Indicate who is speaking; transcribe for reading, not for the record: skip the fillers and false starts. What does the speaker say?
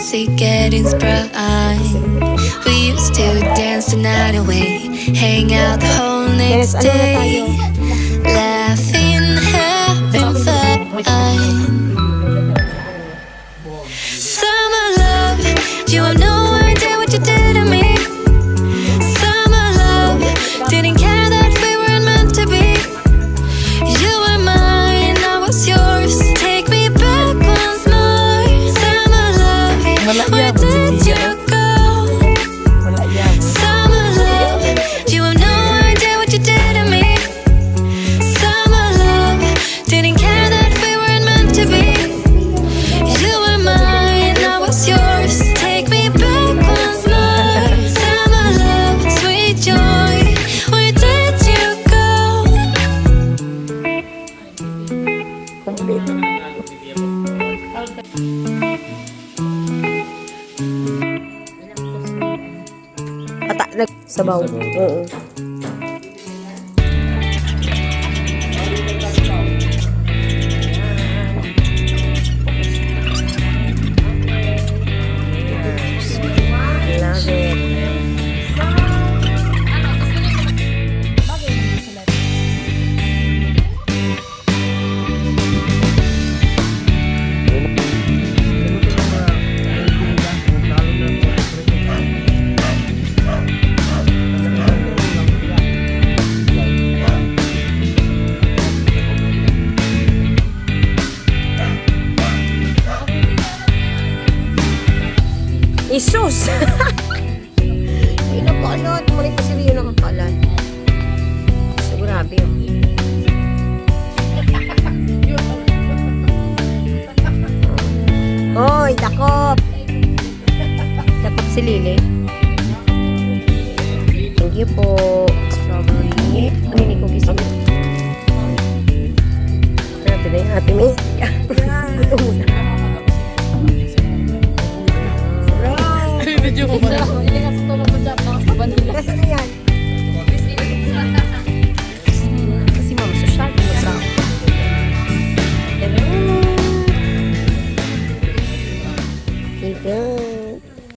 Speaker 1: see getting bright. We used to dance the night away, hang out the whole next day, laughing, having fun. Summer love, you have no idea what you did to me. Summer love, didn't care that we weren't meant to be. You were mine, I was yours. Take me back once more. Summer love, where did you go? Summer love, you have no idea what you did to me. Summer love, didn't care that we weren't meant to be. You were mine, I was yours. Take me back once more. Summer love, sweet joy, where did you go?
Speaker 2: Sabaw. Oo. Love it. Isus! Yun ang paalot. Muli pa sila yun ang paalot. So, grabe yun. Hoy, dakop! Dakop si Lily. Thank you po. Strawberry. Ano yun ko gising? Grabe na yung happy me. Ito muna. Video ko ba?